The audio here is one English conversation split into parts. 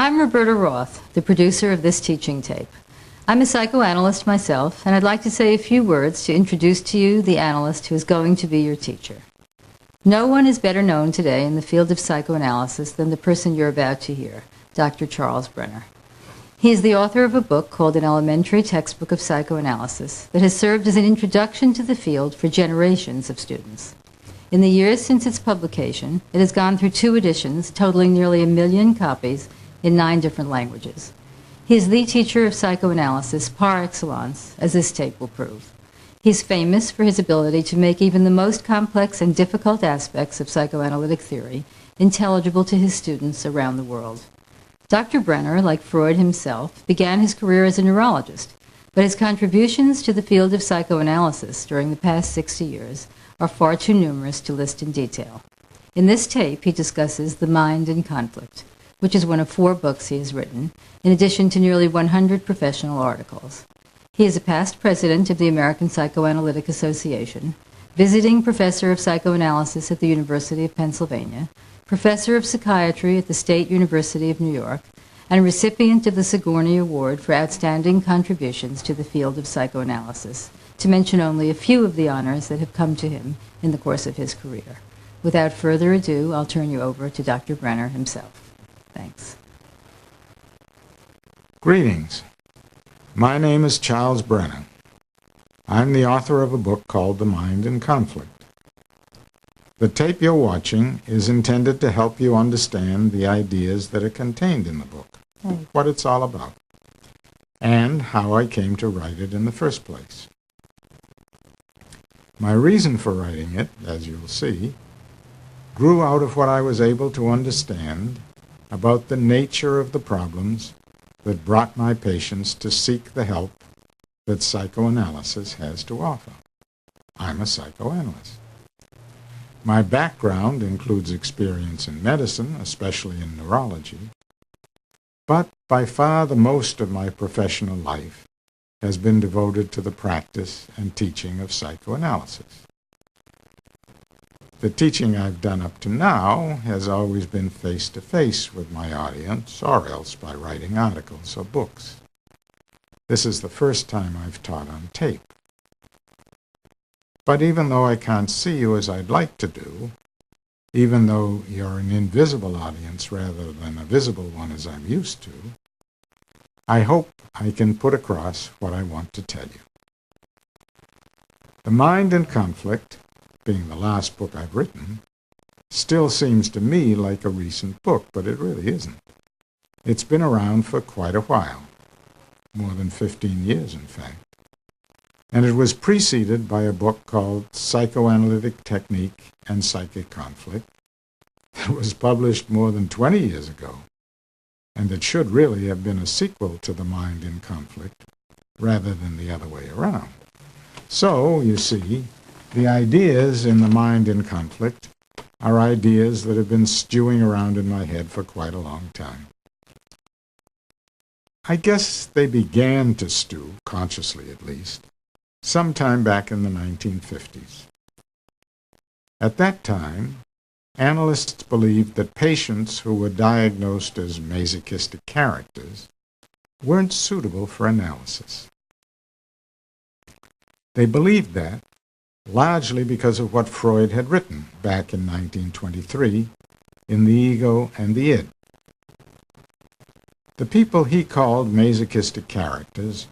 I'm Roberta Roth, the producer of this teaching tape. I'm a psychoanalyst myself, and I'd like to say a few words to introduce to you the analyst who is going to be your teacher. No one is better known today in the field of psychoanalysis than the person you're about to hear, Dr. Charles Brenner. He is the author of a book called An Elementary Textbook of Psychoanalysis that has served as an introduction to the field for generations of students. In the years since its publication, it has gone through 2 editions totaling nearly 1 million copies in 9 different languages. He is the teacher of psychoanalysis par excellence, as this tape will prove. He's famous for his ability to make even the most complex and difficult aspects of psychoanalytic theory intelligible to his students around the world. Dr. Brenner, like Freud himself, began his career as a neurologist, but his contributions to the field of psychoanalysis during the past 60 years are far too numerous to list in detail. In this tape, he discusses The Mind in Conflict, which is one of 4 books he has written, in addition to nearly 100 professional articles. He is a past president of the American Psychoanalytic Association, visiting professor of psychoanalysis at the University of Pennsylvania, professor of psychiatry at the State University of New York, and recipient of the Sigourney Award for outstanding contributions to the field of psychoanalysis, to mention only a few of the honors that have come to him in the course of his career. Without further ado, I'll turn you over to Dr. Brenner himself. Thanks. Greetings. My name is Charles Brenner. I'm the author of a book called The Mind in Conflict. The tape you're watching is intended to help you understand the ideas that are contained in the book, what it's all about, and how I came to write it in the first place. My reason for writing it, as you'll see, grew out of what I was able to understand about the nature of the problems that brought my patients to seek the help that psychoanalysis has to offer. I'm a psychoanalyst. My background includes experience in medicine, especially in neurology, but by far the most of my professional life has been devoted to the practice and teaching of psychoanalysis. The teaching I've done up to now has always been face-to-face with my audience, or else by writing articles or books. This is the first time I've taught on tape. But even though I can't see you as I'd like to do, even though you're an invisible audience rather than a visible one as I'm used to, I hope I can put across what I want to tell you. The Mind in Conflict, being the last book I've written, still seems to me like a recent book, but it really isn't. It's been around for quite a while, more than 15 years in fact, and it was preceded by a book called Psychoanalytic Technique and Psychic Conflict that was published more than 20 years ago, and that should really have been a sequel to The Mind in Conflict rather than the other way around. So, you see, the ideas in The Mind in Conflict are ideas that have been stewing around in my head for quite a long time. I guess they began to stew, consciously at least, sometime back in the 1950s. At that time, analysts believed that patients who were diagnosed as masochistic characters weren't suitable for analysis. They believed that largely because of what Freud had written back in 1923 in The Ego and the Id. The people he called masochistic characters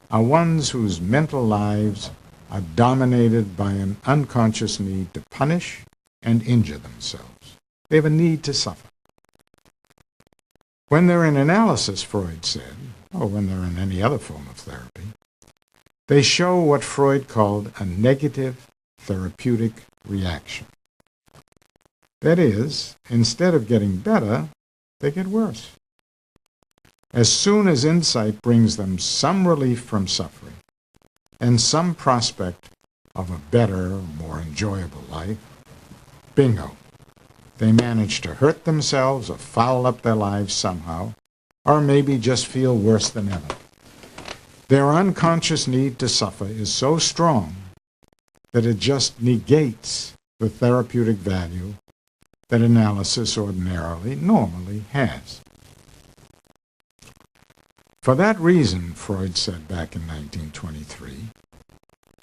are ones whose mental lives are dominated by an unconscious need to punish and injure themselves. They have a need to suffer. When they're in analysis, Freud said, or when they're in any other form of therapy, they show what Freud called a negative therapeutic reaction. That is, instead of getting better, they get worse. As soon as insight brings them some relief from suffering and some prospect of a better, more enjoyable life, bingo, they manage to hurt themselves or foul up their lives somehow, or maybe just feel worse than ever. Their unconscious need to suffer is so strong that it just negates the therapeutic value that analysis normally has. For that reason, Freud said back in 1923,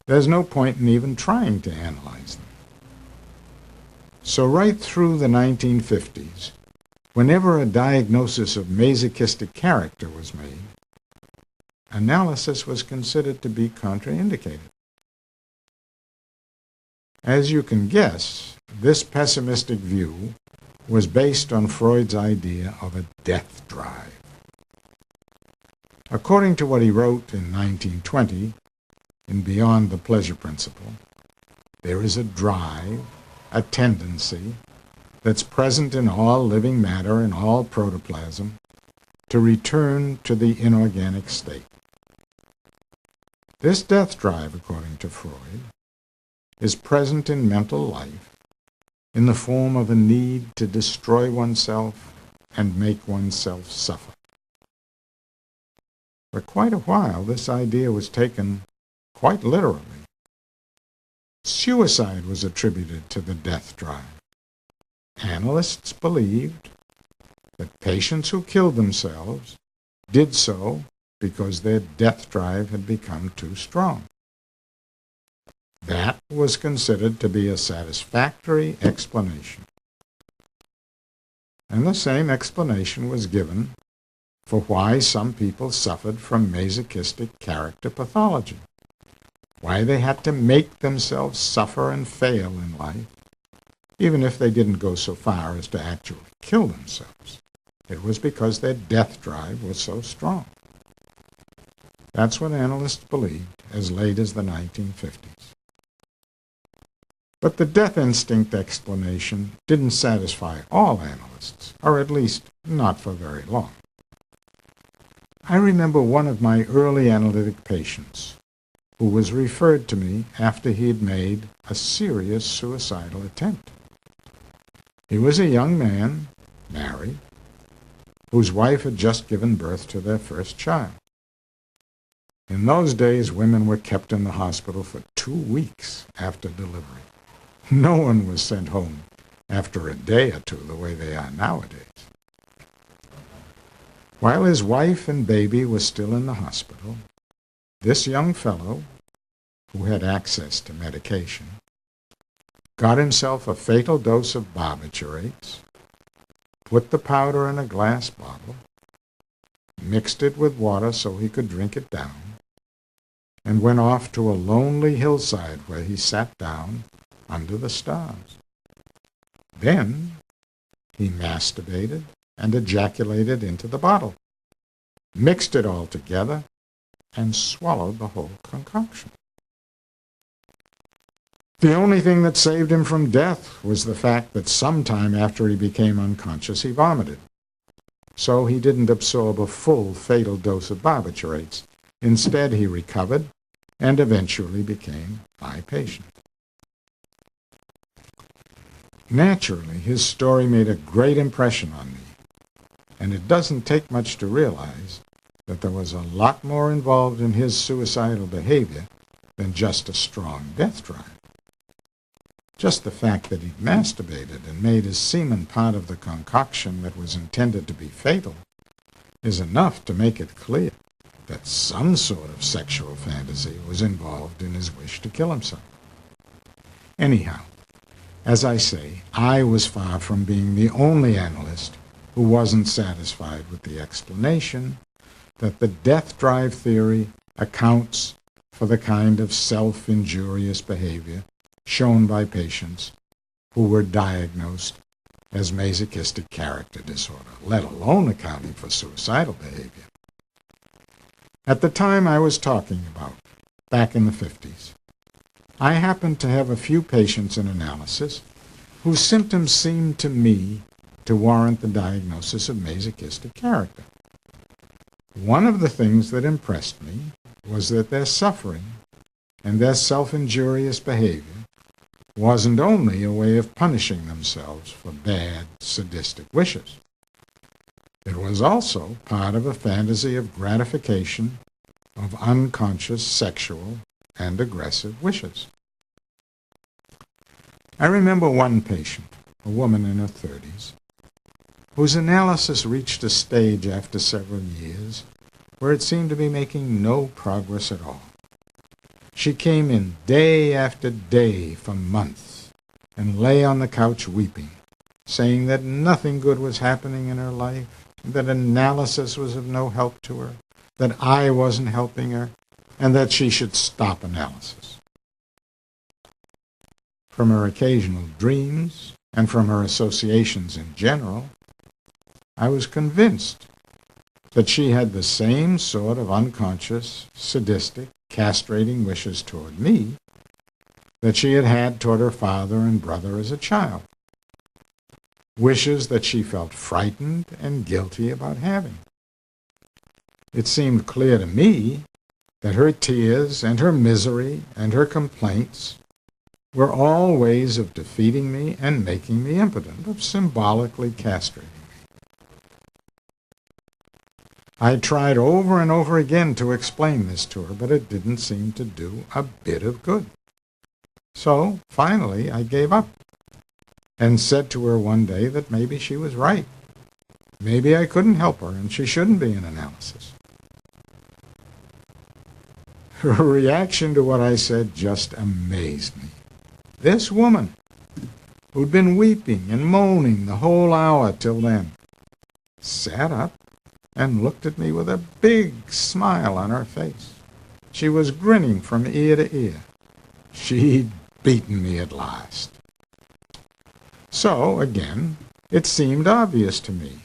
there's no point in even trying to analyze them. So right through the 1950s, whenever a diagnosis of masochistic character was made, analysis was considered to be contraindicated. As you can guess, this pessimistic view was based on Freud's idea of a death drive. According to what he wrote in 1920, in Beyond the Pleasure Principle, there is a drive, a tendency, that's present in all living matter and all protoplasm to return to the inorganic state. This death drive, according to Freud, is present in mental life in the form of a need to destroy oneself and make oneself suffer. For quite a while, this idea was taken quite literally. Suicide was attributed to the death drive. Analysts believed that patients who killed themselves did so because their death drive had become too strong. That was considered to be a satisfactory explanation. And the same explanation was given for why some people suffered from masochistic character pathology, why they had to make themselves suffer and fail in life, even if they didn't go so far as to actually kill themselves. It was because their death drive was so strong. That's what analysts believed as late as the 1950s. But the death instinct explanation didn't satisfy all analysts, or at least not for very long. I remember one of my early analytic patients who was referred to me after he had made a serious suicidal attempt. He was a young man, married, whose wife had just given birth to their first child. In those days, women were kept in the hospital for 2 weeks after delivery. No one was sent home after a day or two the way they are nowadays. While his wife and baby were still in the hospital, this young fellow, who had access to medication, got himself a fatal dose of barbiturates, put the powder in a glass bottle, mixed it with water so he could drink it down, and went off to a lonely hillside where he sat down under the stars. Then he masturbated and ejaculated into the bottle, mixed it all together, and swallowed the whole concoction. The only thing that saved him from death was the fact that sometime after he became unconscious, he vomited. So he didn't absorb a full fatal dose of barbiturates. Instead, he recovered and eventually became my patient. Naturally, his story made a great impression on me, and it doesn't take much to realize that there was a lot more involved in his suicidal behavior than just a strong death drive. Just the fact that he'd masturbated and made his semen part of the concoction that was intended to be fatal is enough to make it clear that some sort of sexual fantasy was involved in his wish to kill himself. Anyhow, as I say, I was far from being the only analyst who wasn't satisfied with the explanation that the death drive theory accounts for the kind of self-injurious behavior shown by patients who were diagnosed as masochistic character disorder, let alone accounting for suicidal behavior. At the time I was talking about, back in the 50s, I happened to have a few patients in analysis whose symptoms seemed to me to warrant the diagnosis of masochistic character. One of the things that impressed me was that their suffering and their self-injurious behavior wasn't only a way of punishing themselves for bad, sadistic wishes. It was also part of a fantasy of gratification of unconscious sexual and aggressive wishes. I remember one patient, a woman in her 30s, whose analysis reached a stage after several years where it seemed to be making no progress at all. She came in day after day for months and lay on the couch weeping, saying that nothing good was happening in her life, that analysis was of no help to her, that I wasn't helping her, and that she should stop analysis. From her occasional dreams, and from her associations in general, I was convinced that she had the same sort of unconscious, sadistic, castrating wishes toward me that she had had toward her father and brother as a child. Wishes that she felt frightened and guilty about having. It seemed clear to me that her tears and her misery and her complaints were all ways of defeating me and making me impotent, of symbolically castrating me. I tried over and over again to explain this to her, but it didn't seem to do a bit of good. So, finally, I gave up and said to her one day that maybe she was right. Maybe I couldn't help her and she shouldn't be in analysis. Her reaction to what I said just amazed me. This woman, who'd been weeping and moaning the whole hour till then, sat up and looked at me with a big smile on her face. She was grinning from ear to ear. She'd beaten me at last. So, again, it seemed obvious to me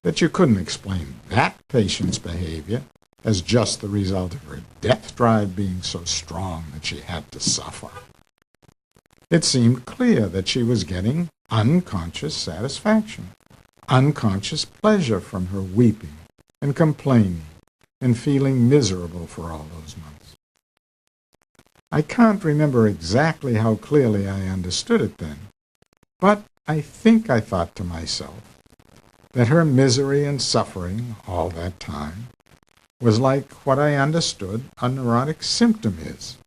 that you couldn't explain that patient's behavior as just the result of her death drive being so strong that she had to suffer. It seemed clear that she was getting unconscious satisfaction, unconscious pleasure from her weeping and complaining and feeling miserable for all those months. I can't remember exactly how clearly I understood it then, but I think I thought to myself that her misery and suffering all that time was like what I understood a neurotic symptom is.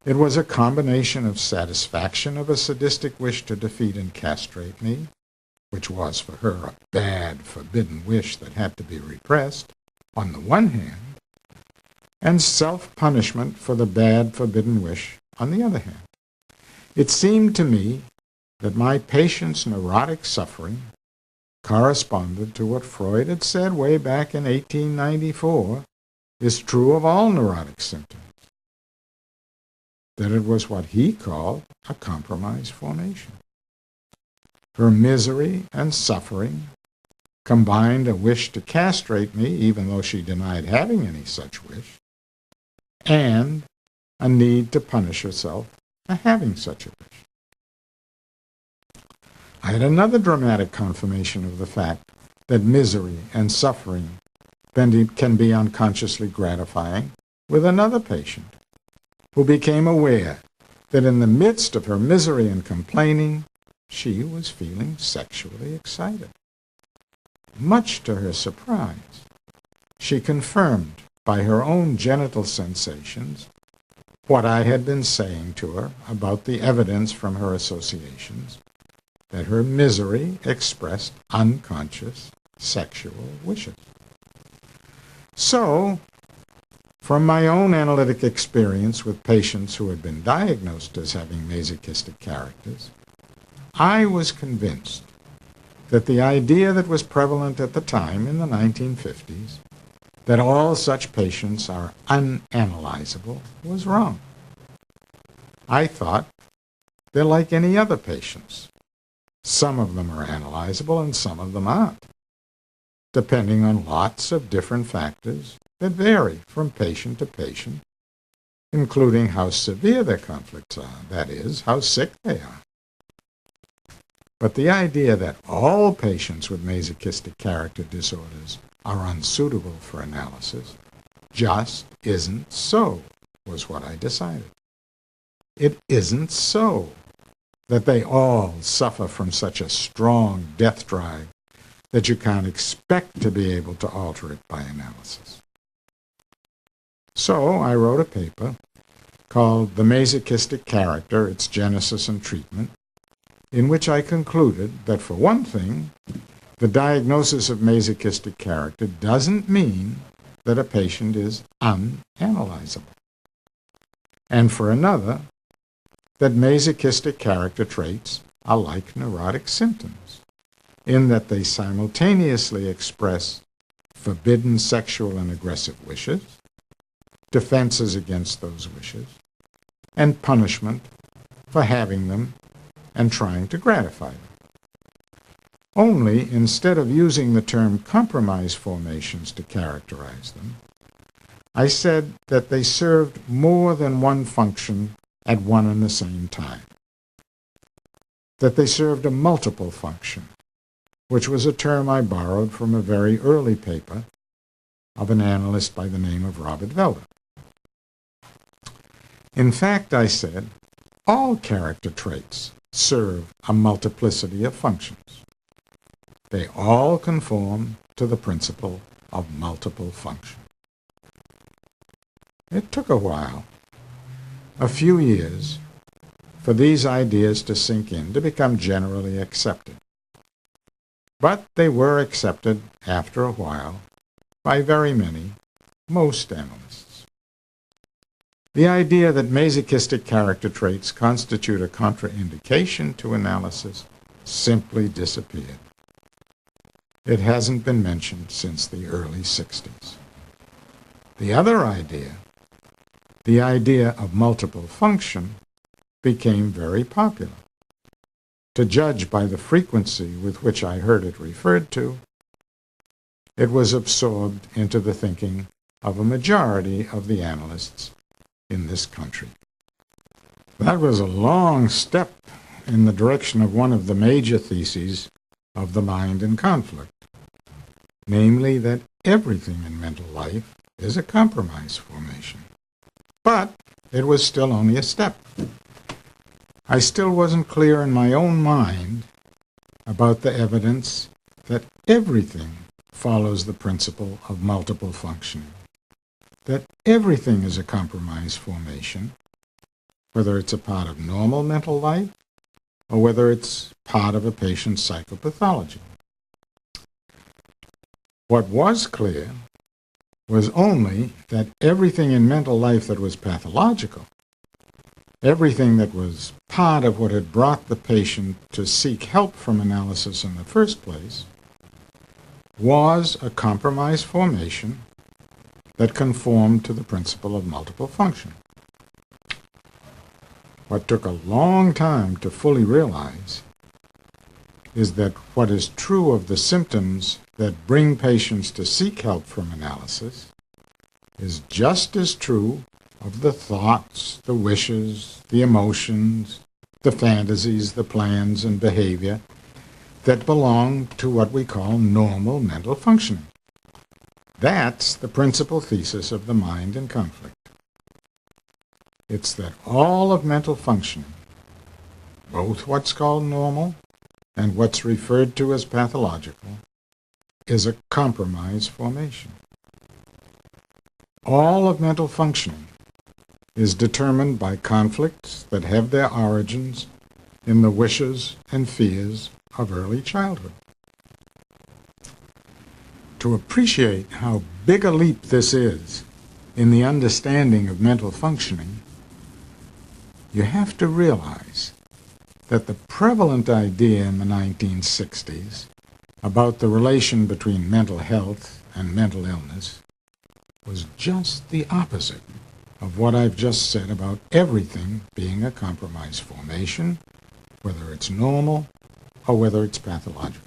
It was a combination of satisfaction of a sadistic wish to defeat and castrate me, which was for her a bad, forbidden wish that had to be repressed, on the one hand, and self-punishment for the bad, forbidden wish on the other hand. It seemed to me that my patient's neurotic suffering corresponded to what Freud had said way back in 1894 is true of all neurotic symptoms, that it was what he called a compromise formation. Her misery and suffering combined a wish to castrate me, even though she denied having any such wish, and a need to punish herself for having such a wish. I had another dramatic confirmation of the fact that misery and suffering can be unconsciously gratifying with another patient who became aware that in the midst of her misery and complaining, she was feeling sexually excited. Much to her surprise, she confirmed by her own genital sensations what I had been saying to her about the evidence from her associations, that her misery expressed unconscious sexual wishes. So, from my own analytic experience with patients who had been diagnosed as having masochistic characters, I was convinced that the idea that was prevalent at the time in the 1950s, that all such patients are unanalyzable, was wrong. I thought they're like any other patients. Some of them are analyzable and some of them aren't, depending on lots of different factors that vary from patient to patient, including how severe their conflicts are, that is, how sick they are. But the idea that all patients with masochistic character disorders are unsuitable for analysis just isn't so, was what I decided. It isn't so that they all suffer from such a strong death drive that you can't expect to be able to alter it by analysis. So I wrote a paper called The Masochistic Character, Its Genesis and Treatment, in which I concluded that, for one thing, the diagnosis of masochistic character doesn't mean that a patient is unanalyzable. And for another, that masochistic character traits are like neurotic symptoms, in that they simultaneously express forbidden sexual and aggressive wishes, defenses against those wishes, and punishment for having them and trying to gratify them. Only, instead of using the term compromise formations to characterize them, I said that they served more than one function at one and the same time. That they served a multiple function, which was a term I borrowed from a very early paper of an analyst by the name of Robert Velder. In fact, I said, all character traits serve a multiplicity of functions. They all conform to the principle of multiple function. It took a while, a few years, for these ideas to sink in, to become generally accepted. But they were accepted after a while by very many, most analysts. The idea that masochistic character traits constitute a contraindication to analysis simply disappeared. It hasn't been mentioned since the early 60s. The other idea, the idea of multiple function, became very popular. To judge by the frequency with which I heard it referred to, it was absorbed into the thinking of a majority of the analysts in this country. That was a long step in the direction of one of the major theses of the mind in conflict, namely that everything in mental life is a compromise formation. But it was still only a step. I still wasn't clear in my own mind about the evidence that everything follows the principle of multiple functioning, that everything is a compromise formation, whether it's a part of normal mental life or whether it's part of a patient's psychopathology. What was clear was only that everything in mental life that was pathological, everything that was part of what had brought the patient to seek help from analysis in the first place, was a compromise formation that conformed to the principle of multiple function. What took a long time to fully realize is that what is true of the symptoms that bring patients to seek help from analysis is just as true of the thoughts, the wishes, the emotions, the fantasies, the plans, and behavior that belong to what we call normal mental functioning. That's the principal thesis of the mind in conflict. It's that all of mental functioning, both what's called normal and what's referred to as pathological, is a compromise formation. All of mental functioning is determined by conflicts that have their origins in the wishes and fears of early childhood. To appreciate how big a leap this is in the understanding of mental functioning, you have to realize that the prevalent idea in the 1960s about the relation between mental health and mental illness was just the opposite of what I've just said about everything being a compromise formation, whether it's normal or whether it's pathological.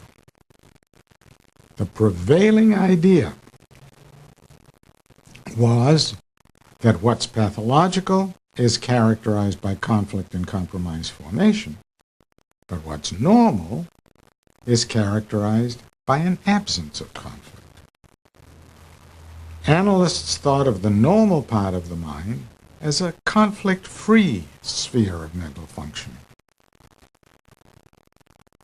The prevailing idea was that what's pathological is characterized by conflict and compromise formation, but what's normal is characterized by an absence of conflict. Analysts thought of the normal part of the mind as a conflict-free sphere of mental functioning.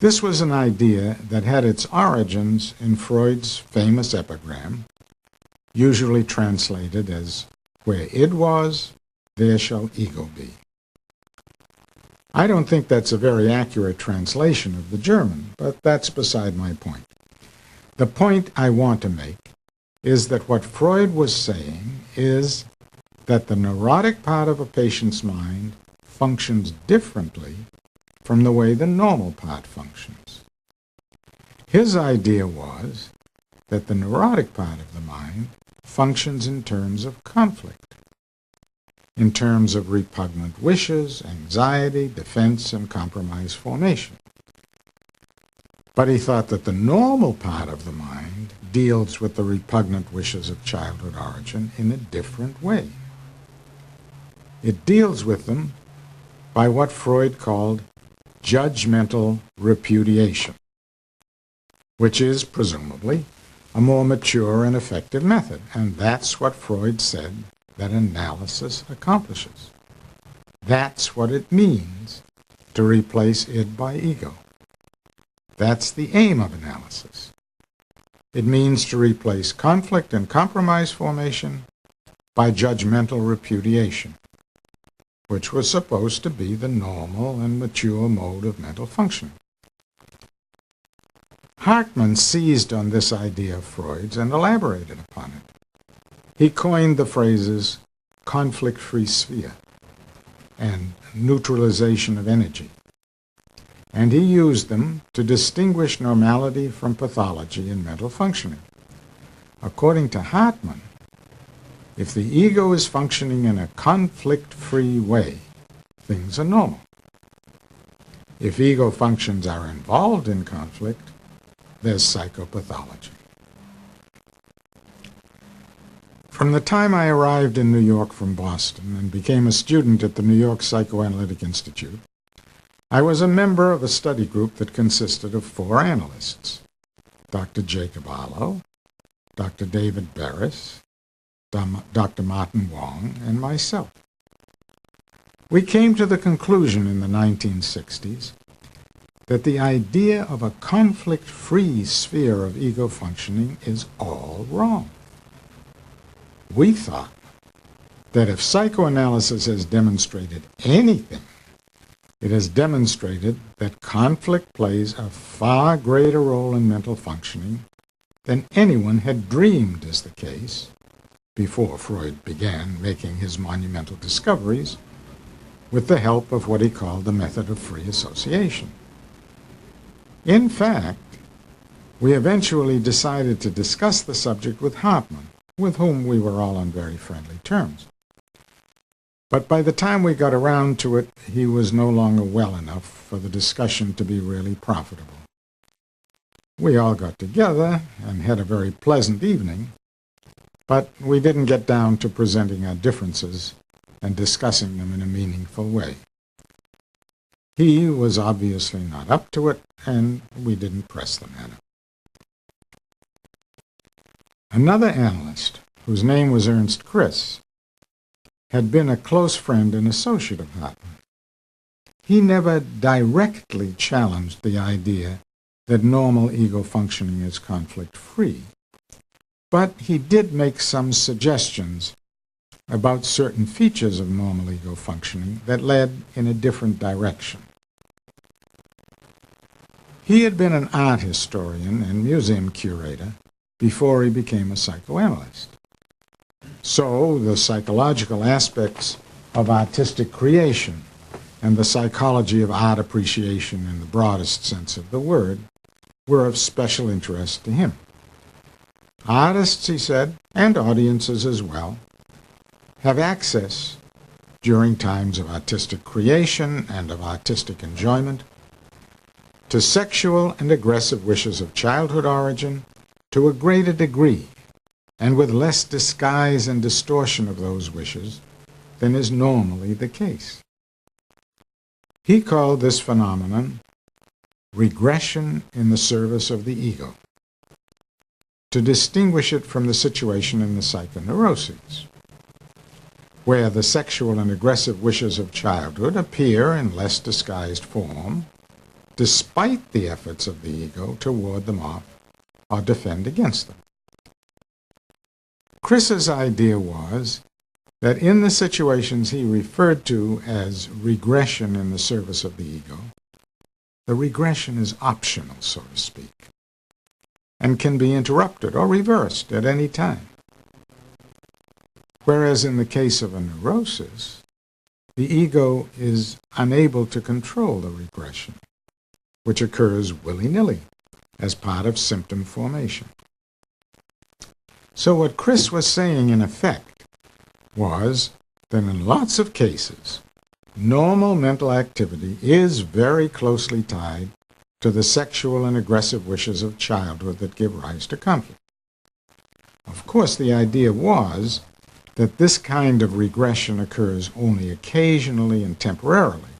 This was an idea that had its origins in Freud's famous epigram, usually translated as, "Where id was, there shall ego be." I don't think that's a very accurate translation of the German, but that's beside my point. The point I want to make is that what Freud was saying is that the neurotic part of a patient's mind functions differently from the way the normal part functions. His idea was that the neurotic part of the mind functions in terms of conflict, in terms of repugnant wishes, anxiety, defense, and compromise formation. But he thought that the normal part of the mind deals with the repugnant wishes of childhood origin in a different way. It deals with them by what Freud called judgmental repudiation, which is, presumably, a more mature and effective method, and that's what Freud said that analysis accomplishes. That's what it means to replace id by ego. That's the aim of analysis. It means to replace conflict and compromise formation by judgmental repudiation, which was supposed to be the normal and mature mode of mental functioning. Hartmann seized on this idea of Freud's and elaborated upon it. He coined the phrases conflict-free sphere and neutralization of energy, and he used them to distinguish normality from pathology in mental functioning. According to Hartmann, if the ego is functioning in a conflict-free way, things are normal. If ego functions are involved in conflict, there's psychopathology. From the time I arrived in New York from Boston and became a student at the New York Psychoanalytic Institute, I was a member of a study group that consisted of 4 analysts: Dr. Jacob Arlo, Dr. David Barris, Dr. Martin Wong, and myself. We came to the conclusion in the 1960s that the idea of a conflict-free sphere of ego functioning is all wrong. We thought that if psychoanalysis has demonstrated anything, it has demonstrated that conflict plays a far greater role in mental functioning than anyone had dreamed is the case before Freud began making his monumental discoveries with the help of what he called the method of free association. In fact, we eventually decided to discuss the subject with Hartmann, with whom we were all on very friendly terms. But by the time we got around to it, he was no longer well enough for the discussion to be really profitable. We all got together and had a very pleasant evening, but we didn't get down to presenting our differences and discussing them in a meaningful way. He was obviously not up to it, and we didn't press the matter. Another analyst, whose name was Ernst Chris, had been a close friend and associate of Hartmann. He never directly challenged the idea that normal ego functioning is conflict-free, but he did make some suggestions about certain features of normal ego functioning that led in a different direction. He had been an art historian and museum curator before he became a psychoanalyst. So the psychological aspects of artistic creation and the psychology of art appreciation in the broadest sense of the word were of special interest to him. Artists, he said, and audiences as well, have access, during times of artistic creation and of artistic enjoyment, to sexual and aggressive wishes of childhood origin to a greater degree and with less disguise and distortion of those wishes than is normally the case. He called this phenomenon regression in the service of the ego, to distinguish it from the situation in the psychoneuroses, where the sexual and aggressive wishes of childhood appear in less disguised form, despite the efforts of the ego to ward them off or defend against them. Chris's idea was that in the situations he referred to as regression in the service of the ego, the regression is optional, so to speak, and can be interrupted or reversed at any time. Whereas in the case of a neurosis, the ego is unable to control the regression, which occurs willy-nilly as part of symptom formation. So what Chris was saying in effect was that in lots of cases, normal mental activity is very closely tied to the sexual and aggressive wishes of childhood that give rise to conflict. Of course, the idea was that this kind of regression occurs only occasionally and temporarily,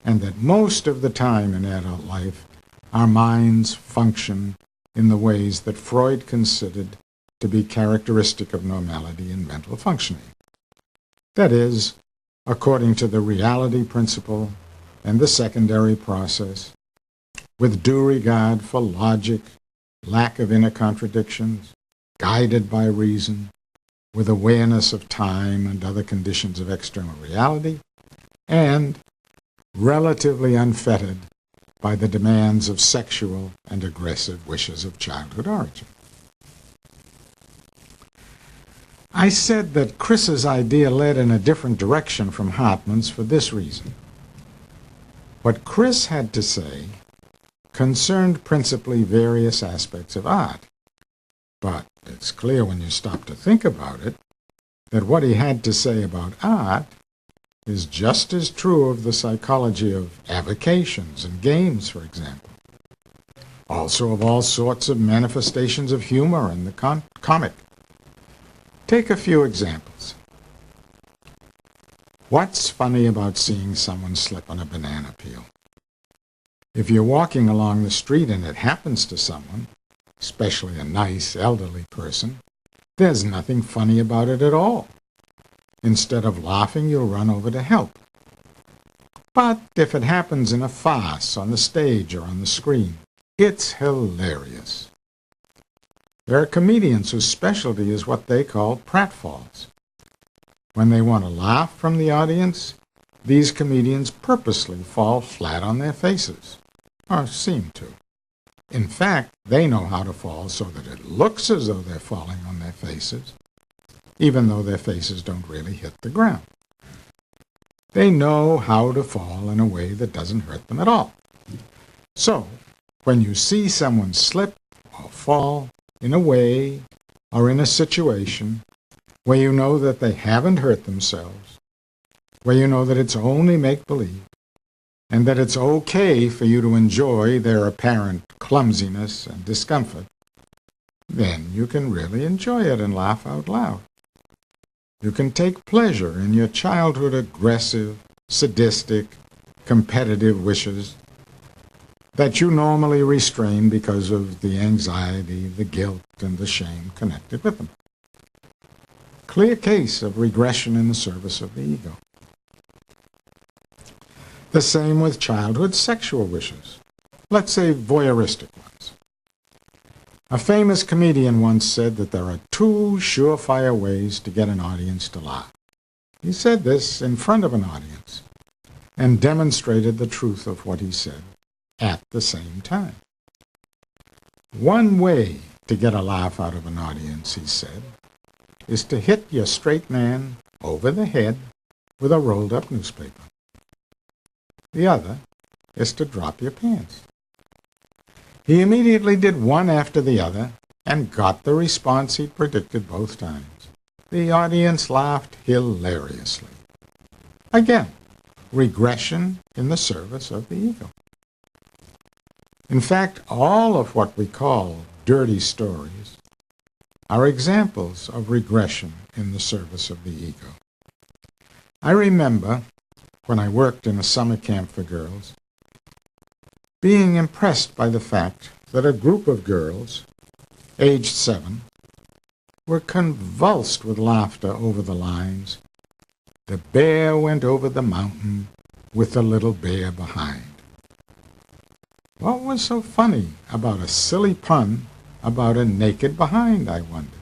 and that most of the time in adult life, our minds function in the ways that Freud considered to be characteristic of normality in mental functioning. That is, according to the reality principle and the secondary process, with due regard for logic, lack of inner contradictions, guided by reason, with awareness of time and other conditions of external reality, and relatively unfettered by the demands of sexual and aggressive wishes of childhood origin. I said that Chris's idea led in a different direction from Hartman's for this reason. What Chris had to say concerned principally various aspects of art, but it's clear when you stop to think about it that what he had to say about art is just as true of the psychology of avocations and games, for example. Also of all sorts of manifestations of humor and the comic. Take a few examples. What's funny about seeing someone slip on a banana peel? If you're walking along the street and it happens to someone, especially a nice elderly person, there's nothing funny about it at all. Instead of laughing, you'll run over to help. But if it happens in a farce on the stage or on the screen, it's hilarious. There are comedians whose specialty is what they call pratfalls. When they want to laugh from the audience, these comedians purposely fall flat on their faces, or seem to. In fact, they know how to fall so that it looks as though they're falling on their faces, even though their faces don't really hit the ground. They know how to fall in a way that doesn't hurt them at all. So, when you see someone slip or fall in a way or in a situation where you know that they haven't hurt themselves, where you know that it's only make-believe, and that it's okay for you to enjoy their apparent clumsiness and discomfort, then you can really enjoy it and laugh out loud. You can take pleasure in your childhood aggressive, sadistic, competitive wishes that you normally restrain because of the anxiety, the guilt, and the shame connected with them. Clear case of regression in the service of the ego. The same with childhood sexual wishes, let's say voyeuristic ones. A famous comedian once said that there are two surefire ways to get an audience to laugh. He said this in front of an audience and demonstrated the truth of what he said at the same time. One way to get a laugh out of an audience, he said, is to hit your straight man over the head with a rolled-up newspaper. The other is to drop your pants. He immediately did one after the other and got the response he'd predicted both times. The audience laughed hilariously. Again, regression in the service of the ego. In fact, all of what we call dirty stories are examples of regression in the service of the ego. I remember, when I worked in a summer camp for girls, being impressed by the fact that a group of girls, aged 7, were convulsed with laughter over the lines, "The bear went over the mountain with the little bear behind." What was so funny about a silly pun about a naked behind, I wondered.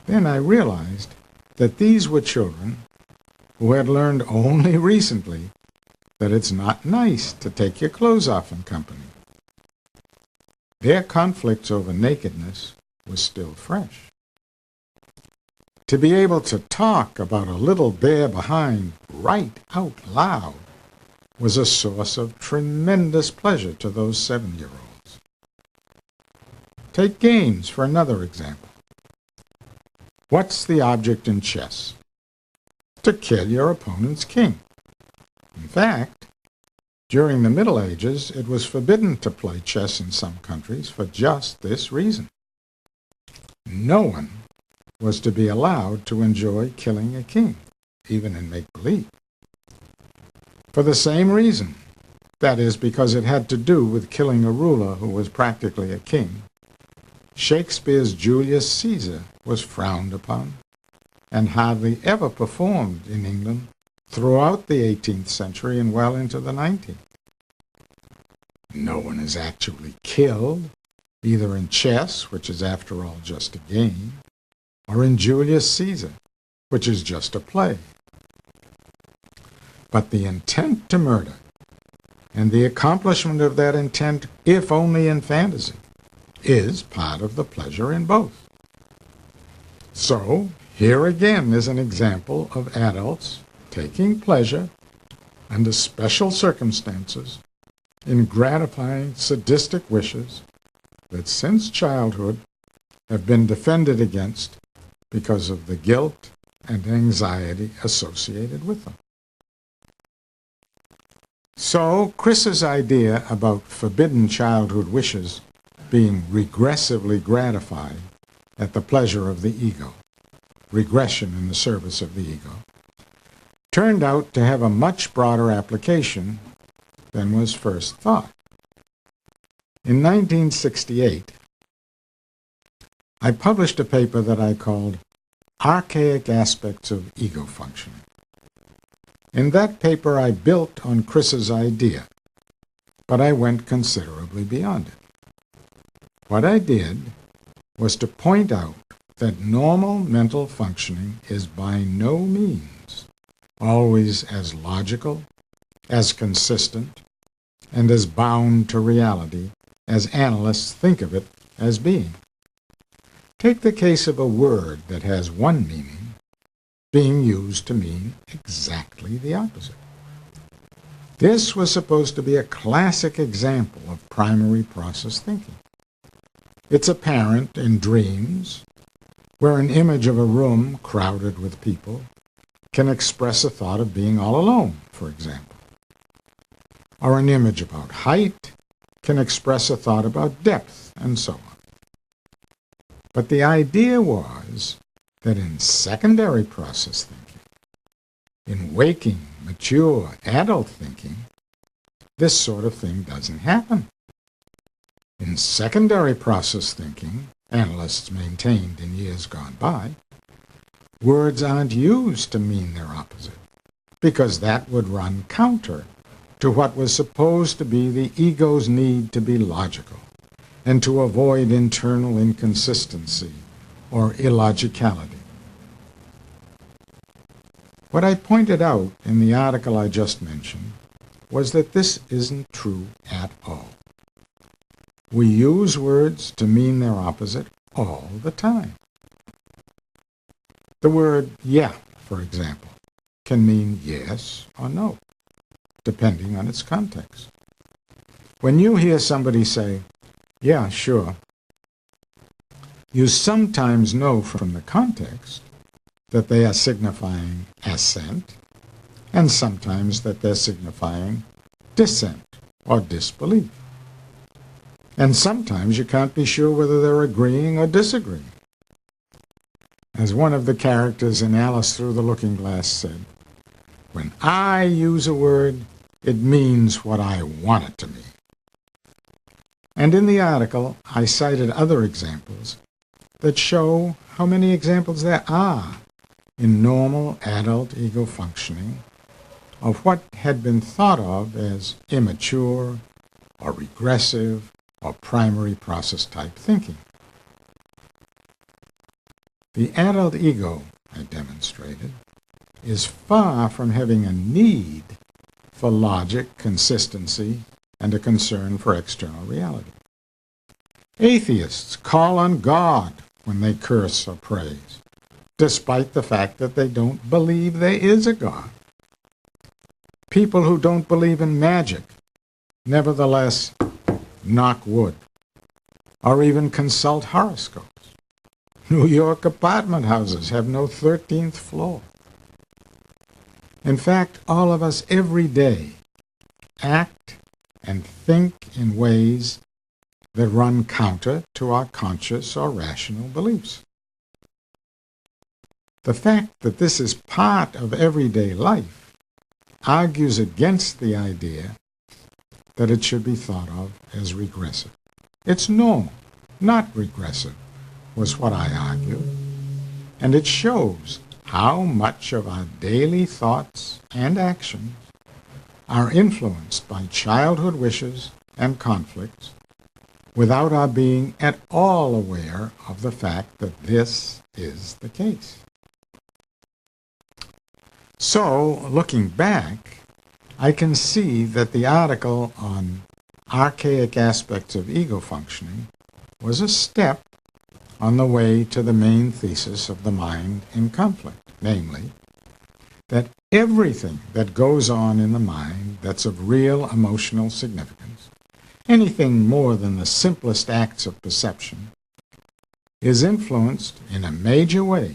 Then I realized that these were children who had learned only recently that it's not nice to take your clothes off in company. Their conflicts over nakedness was still fresh. To be able to talk about a little bare behind right out loud was a source of tremendous pleasure to those 7-year-olds. Take games for another example. What's the object in chess? To kill your opponent's king. In fact, during the Middle Ages, it was forbidden to play chess in some countries for just this reason. No one was to be allowed to enjoy killing a king, even in make-believe. For the same reason, that is, because it had to do with killing a ruler who was practically a king, Shakespeare's Julius Caesar was frowned upon and hardly ever performed in England throughout the 18th century and well into the 19th. No one is actually killed, either in chess, which is after all just a game, or in Julius Caesar, which is just a play. But the intent to murder and the accomplishment of that intent, if only in fantasy, is part of the pleasure in both. So, here again is an example of adults taking pleasure, under special circumstances, in gratifying sadistic wishes that since childhood have been defended against because of the guilt and anxiety associated with them. So, Chris's idea about forbidden childhood wishes being regressively gratified at the pleasure of the ego, regression in the service of the ego, turned out to have a much broader application than was first thought. In 1968, I published a paper that I called Archaic Aspects of Ego Functioning. In that paper, I built on Chris's idea, but I went considerably beyond it. What I did was to point out that normal mental functioning is by no means always as logical, as consistent, and as bound to reality as analysts think of it as being. Take the case of a word that has one meaning being used to mean exactly the opposite. This was supposed to be a classic example of primary process thinking. It's apparent in dreams, where an image of a room crowded with people can express a thought of being all alone, for example. Or an image about height can express a thought about depth, and so on. But the idea was that in secondary process thinking, in waking, mature, adult thinking, this sort of thing doesn't happen. In secondary process thinking, analysts maintained in years gone by, words aren't used to mean their opposite, because that would run counter to what was supposed to be the ego's need to be logical and to avoid internal inconsistency or illogicality. What I pointed out in the article I just mentioned was that this isn't true at all. We use words to mean their opposite all the time. The word yeah, for example, can mean yes or no, depending on its context. When you hear somebody say, yeah, sure, you sometimes know from the context that they are signifying assent, and sometimes that they're signifying dissent or disbelief. And sometimes you can't be sure whether they're agreeing or disagreeing. As one of the characters in Alice Through the Looking Glass said, when I use a word, it means what I want it to mean. And in the article, I cited other examples that show how many examples there are in normal adult ego functioning of what had been thought of as immature or regressive or primary process type thinking. The adult ego, I demonstrated, is far from having a need for logic, consistency, and a concern for external reality. Atheists call on God when they curse or praise, despite the fact that they don't believe there is a God. People who don't believe in magic, nevertheless, knock wood, or even consult horoscopes. New York apartment houses have no 13th floor. In fact, all of us every day act and think in ways that run counter to our conscious or rational beliefs. The fact that this is part of everyday life argues against the idea that it should be thought of as regressive. It's normal, not regressive, was what I argue, and it shows how much of our daily thoughts and actions are influenced by childhood wishes and conflicts without our being at all aware of the fact that this is the case. So, looking back, I can see that the article on archaic aspects of ego functioning was a step on the way to the main thesis of the mind in conflict, namely, that everything that goes on in the mind that's of real emotional significance, anything more than the simplest acts of perception, is influenced in a major way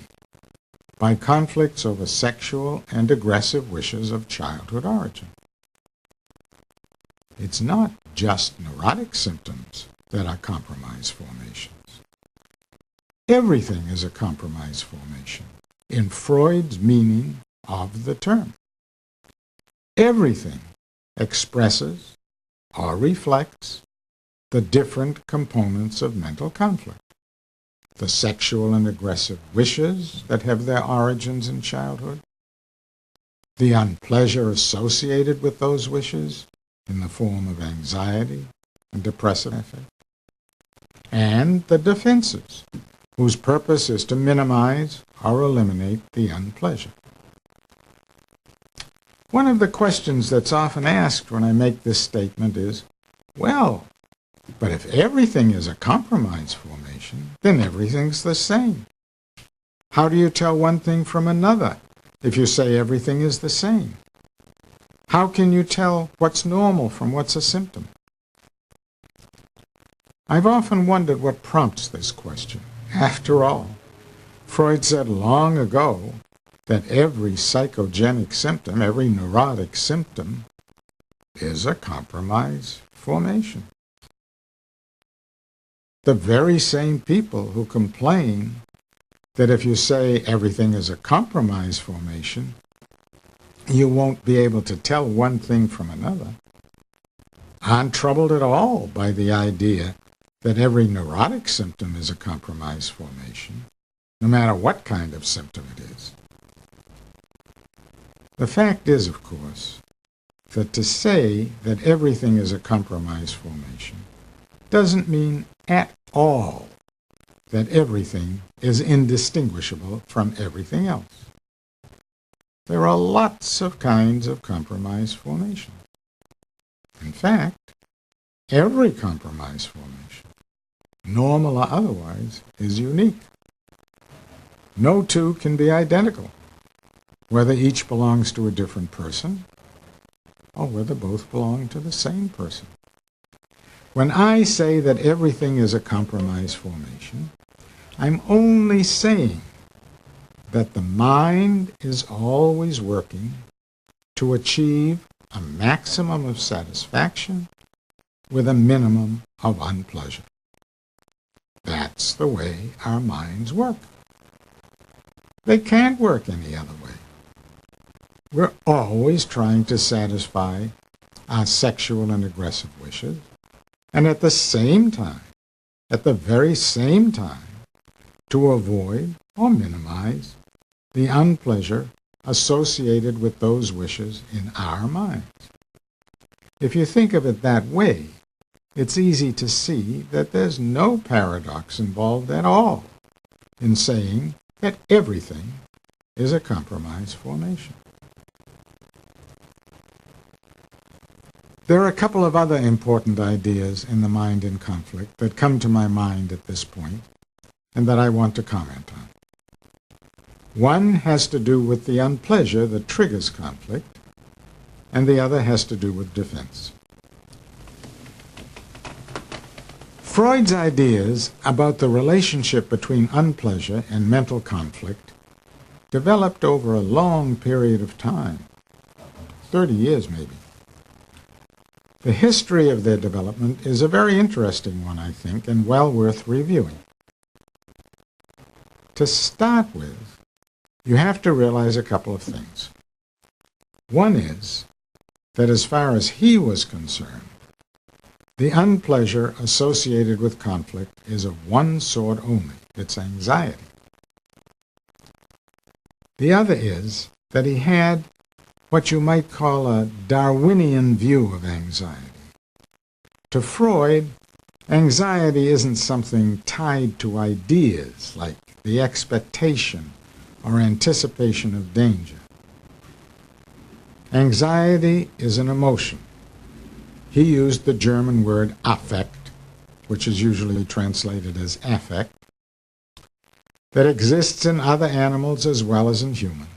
by conflicts over sexual and aggressive wishes of childhood origin. It's not just neurotic symptoms that are compromise formations. Everything is a compromise formation in Freud's meaning of the term. Everything expresses or reflects the different components of mental conflict. The sexual and aggressive wishes that have their origins in childhood, the unpleasure associated with those wishes in the form of anxiety and depressive effect, and the defenses, whose purpose is to minimize or eliminate the unpleasure. One of the questions that's often asked when I make this statement is, well, but if everything is a compromise formation, then everything's the same. How do you tell one thing from another if you say everything is the same? How can you tell what's normal from what's a symptom? I've often wondered what prompts this question. After all, Freud said long ago that every psychogenic symptom, every neurotic symptom, is a compromise formation. The very same people who complain that if you say everything is a compromise formation, you won't be able to tell one thing from another, aren't troubled at all by the idea that every neurotic symptom is a compromise formation, no matter what kind of symptom it is. The fact is, of course, that to say that everything is a compromise formation doesn't mean at all that everything is indistinguishable from everything else. There are lots of kinds of compromise formation. In fact, every compromise formation, normal or otherwise, is unique. No two can be identical, whether each belongs to a different person or whether both belong to the same person. When I say that everything is a compromise formation, I'm only saying that the mind is always working to achieve a maximum of satisfaction with a minimum of unpleasure. That's the way our minds work. They can't work any other way. We're always trying to satisfy our sexual and aggressive wishes, and at the same time, at the very same time, to avoid or minimize the unpleasure associated with those wishes in our minds. If you think of it that way, it's easy to see that there's no paradox involved at all in saying that everything is a compromise formation. There are a couple of other important ideas in the mind in conflict that come to my mind at this point and that I want to comment on. One has to do with the unpleasure that triggers conflict, and the other has to do with defense. Freud's ideas about the relationship between unpleasure and mental conflict developed over a long period of time, 30 years maybe. The history of their development is a very interesting one, I think, and well worth reviewing. To start with, you have to realize a couple of things. One is that as far as he was concerned, the unpleasure associated with conflict is of one sort only. It's anxiety. The other is that he had what you might call a Darwinian view of anxiety. To Freud, anxiety isn't something tied to ideas like the expectation or anticipation of danger. Anxiety is an emotion. He used the German word affect, which is usually translated as affect, that exists in other animals as well as in humans.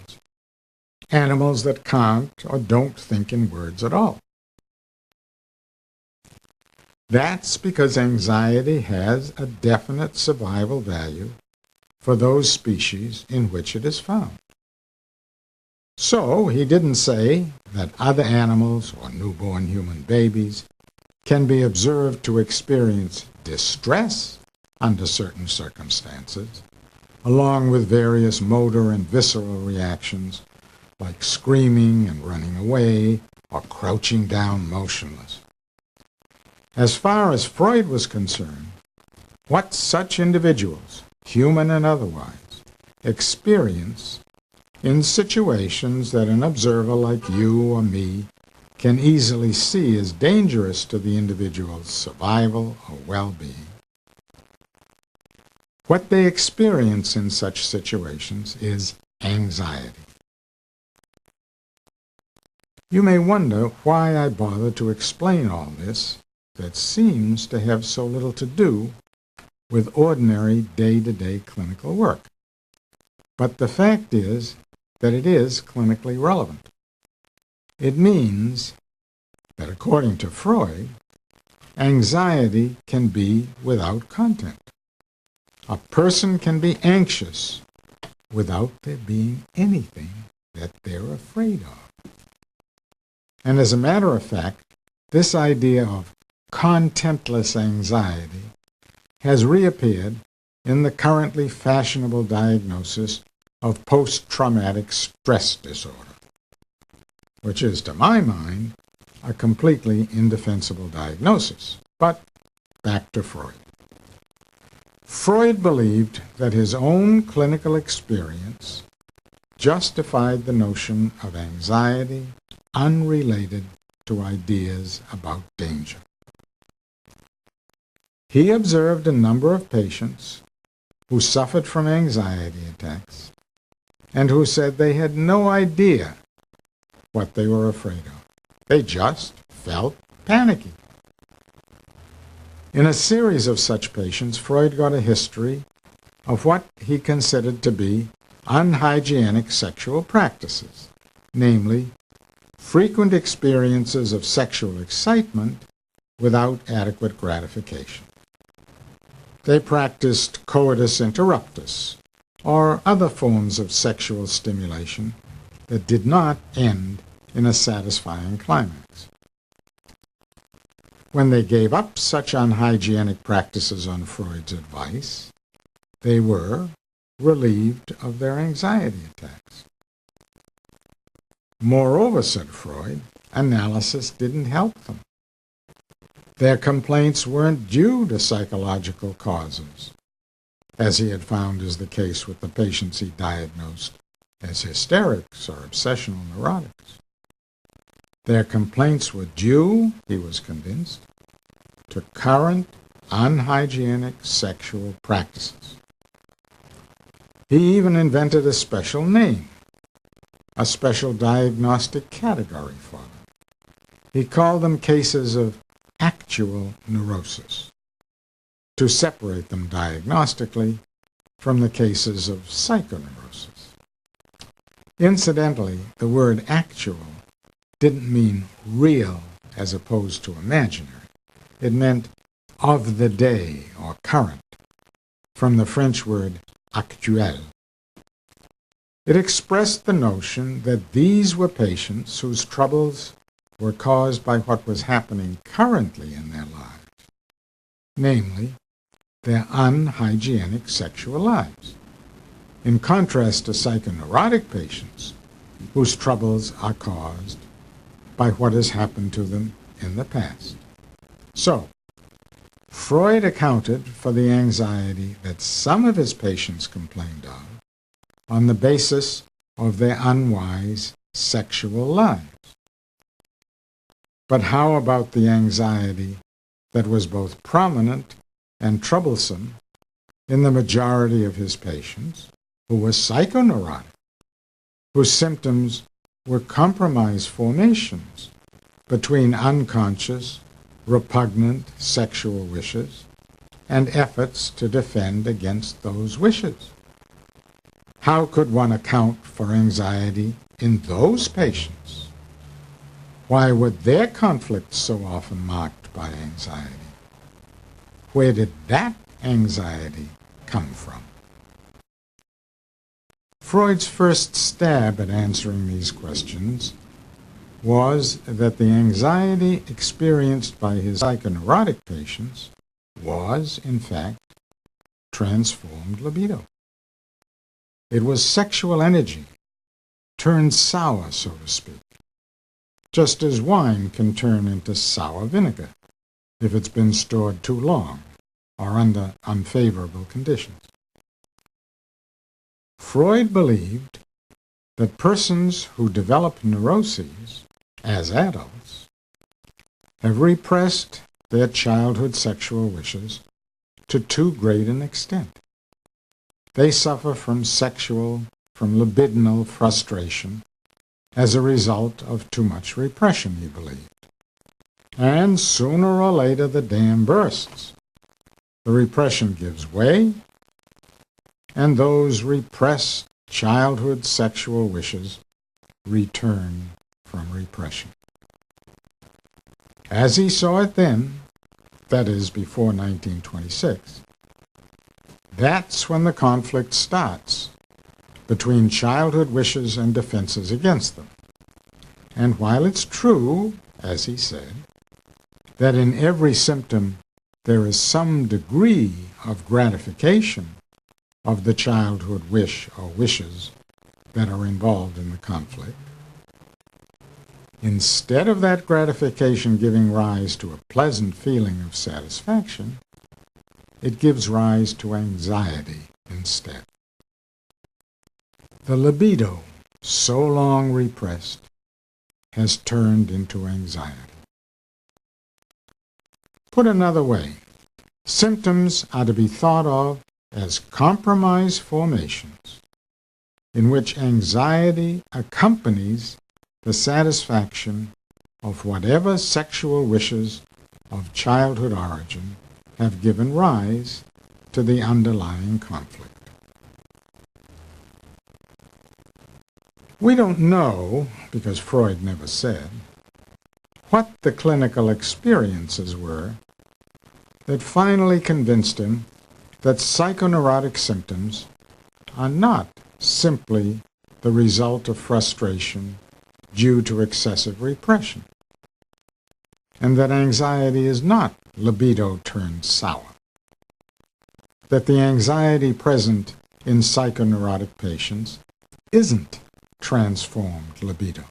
Animals that can't or don't think in words at all. That's because anxiety has a definite survival value for those species in which it is found. So he didn't say that other animals or newborn human babies can be observed to experience distress under certain circumstances, along with various motor and visceral reactions like screaming and running away or crouching down motionless. As far as Freud was concerned, what such individuals, human and otherwise, experience in situations that an observer like you or me can easily see as dangerous to the individual's survival or well-being, what they experience in such situations is anxiety. You may wonder why I bother to explain all this that seems to have so little to do with ordinary day-to-day clinical work. But the fact is that it is clinically relevant. It means that according to Freud, anxiety can be without content. A person can be anxious without there being anything that they're afraid of. And as a matter of fact, this idea of contentless anxiety has reappeared in the currently fashionable diagnosis of post-traumatic stress disorder, which is, to my mind, a completely indefensible diagnosis. But back to Freud. Freud believed that his own clinical experience justified the notion of anxiety unrelated to ideas about danger. He observed a number of patients who suffered from anxiety attacks and who said they had no idea what they were afraid of. They just felt panicky. In a series of such patients, Freud got a history of what he considered to be unhygienic sexual practices, namely, frequent experiences of sexual excitement without adequate gratification. They practiced coitus interruptus, or other forms of sexual stimulation that did not end in a satisfying climax. When they gave up such unhygienic practices on Freud's advice, they were relieved of their anxiety attacks. Moreover, said Freud, analysis didn't help them. Their complaints weren't due to psychological causes, as he had found is the case with the patients he diagnosed as hysterics or obsessional neurotics. Their complaints were due, he was convinced, to current unhygienic sexual practices. He even invented a special name, a special diagnostic category for them. He called them cases of actual neurosis, to separate them diagnostically from the cases of psychoneurosis. Incidentally, the word actual didn't mean real as opposed to imaginary. It meant of the day or current, from the French word actuel. It expressed the notion that these were patients whose troubles were caused by what was happening currently in their lives, namely, their unhygienic sexual lives, in contrast to psychoneurotic patients whose troubles are caused by what has happened to them in the past. So, Freud accounted for the anxiety that some of his patients complained of on the basis of their unwise sexual lives. But how about the anxiety that was both prominent and troublesome in the majority of his patients who were psychoneurotic, whose symptoms were compromise formations between unconscious, repugnant sexual wishes and efforts to defend against those wishes? How could one account for anxiety in those patients? Why were their conflicts so often marked by anxiety? Where did that anxiety come from? Freud's first stab at answering these questions was that the anxiety experienced by his psychoneurotic patients was, in fact, transformed libido. It was sexual energy, turned sour, so to speak, just as wine can turn into sour vinegar if it's been stored too long or under unfavorable conditions. Freud believed that persons who develop neuroses as adults have repressed their childhood sexual wishes to too great an extent. They suffer from libidinal frustration as a result of too much repression, he believed. And sooner or later the dam bursts. The repression gives way, and those repressed childhood sexual wishes return from repression. As he saw it then, that is, before 1926, that's when the conflict starts between childhood wishes and defenses against them. And while it's true, as he said, that in every symptom there is some degree of gratification of the childhood wish or wishes that are involved in the conflict, instead of that gratification giving rise to a pleasant feeling of satisfaction, it gives rise to anxiety instead. The libido, so long repressed, has turned into anxiety. Put another way, symptoms are to be thought of as compromise formations in which anxiety accompanies the satisfaction of whatever sexual wishes of childhood origin have given rise to the underlying conflict. We don't know, because Freud never said, what the clinical experiences were that finally convinced him that psychoneurotic symptoms are not simply the result of frustration due to excessive repression, and that anxiety is not libido turned sour, that the anxiety present in psychoneurotic patients isn't transformed libido.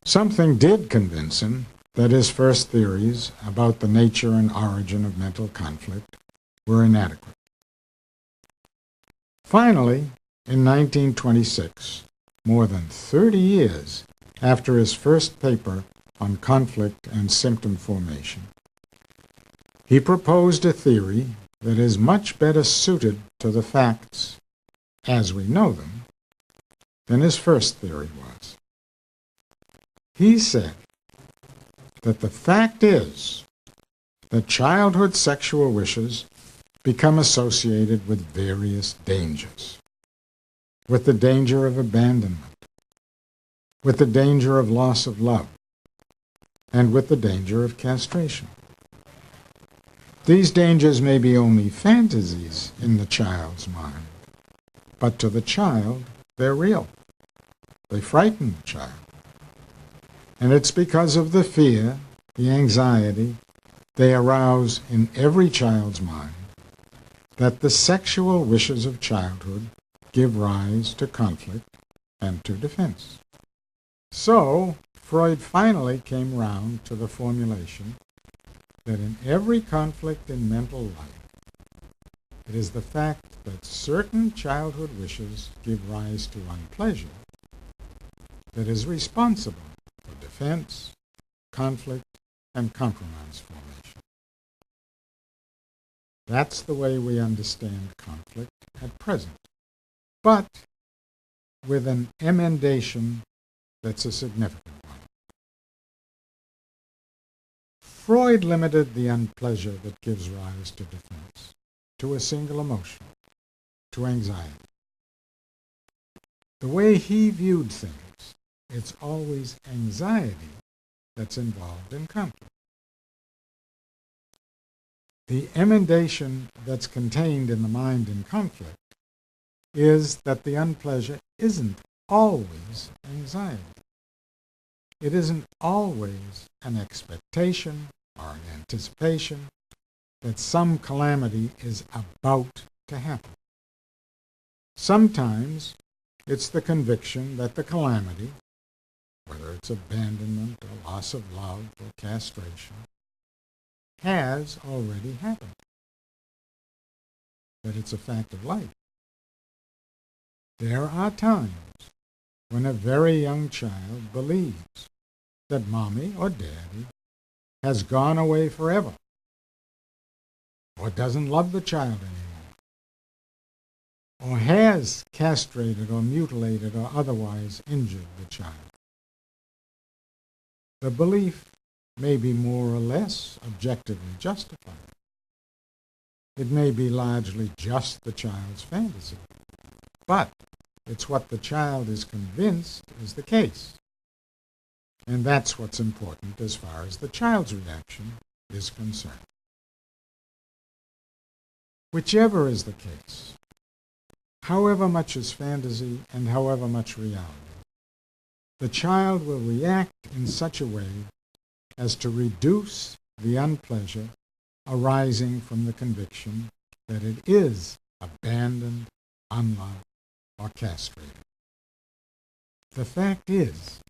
Something did convince him that his first theories about the nature and origin of mental conflict were inadequate. Finally, in 1926, more than 30 years after his first paper on conflict and symptom formation, he proposed a theory that is much better suited to the facts as we know them than his first theory was. He said that the fact is that childhood sexual wishes become associated with various dangers, with the danger of abandonment, with the danger of loss of love, and with the danger of castration. These dangers may be only fantasies in the child's mind, but to the child, they're real. They frighten the child. And it's because of the fear, the anxiety they arouse in every child's mind that the sexual wishes of childhood give rise to conflict and to defense. So, Freud finally came round to the formulation that in every conflict in mental life, it is the fact that certain childhood wishes give rise to unpleasure that is responsible for defense, conflict, and compromise formation. That's the way we understand conflict at present, but with an emendation that's a significant one. Freud limited the unpleasure that gives rise to defense to a single emotion, to anxiety. The way he viewed things, it's always anxiety that's involved in conflict. The emendation that's contained in the mind in conflict is that the unpleasure isn't always anxiety. It isn't always an expectation or an anticipation that some calamity is about to happen. Sometimes it's the conviction that the calamity, whether it's abandonment or loss of love or castration, has already happened. That it's a fact of life. There are times when a very young child believes that mommy or daddy has gone away forever, or doesn't love the child anymore, or has castrated or mutilated or otherwise injured the child. The belief may be more or less objectively justified. It may be largely just the child's fantasy, but it's what the child is convinced is the case. And that's what's important as far as the child's reaction is concerned. Whichever is the case, however much is fantasy and however much reality, the child will react in such a way as to reduce the unpleasure arising from the conviction that it is abandoned, unloved, or castrated. The fact is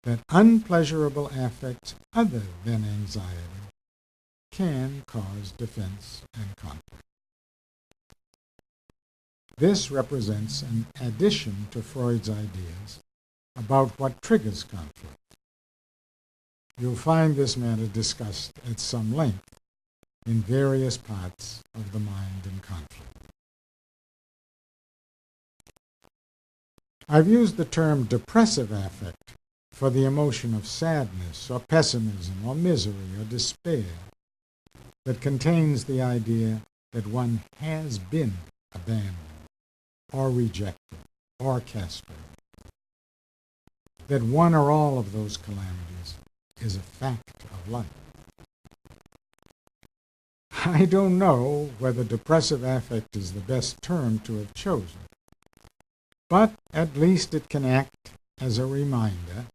that unpleasurable affects other than anxiety can cause defense and conflict. This represents an addition to Freud's ideas about what triggers conflict. You'll find this matter discussed at some length in various parts of the mind in conflict. I've used the term depressive affect for the emotion of sadness or pessimism or misery or despair that contains the idea that one has been abandoned or rejected or castrated. That one or all of those calamities is a fact of life. I don't know whether depressive affect is the best term to have chosen, but at least it can act as a reminder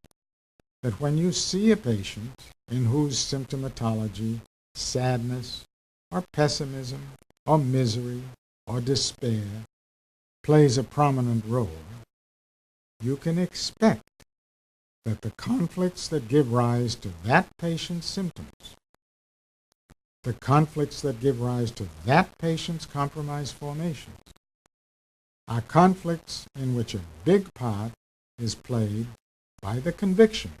that when you see a patient in whose symptomatology sadness or pessimism or misery or despair plays a prominent role, you can expect that the conflicts that give rise to that patient's symptoms, the conflicts that give rise to that patient's compromised formations, are conflicts in which a big part is played by the conviction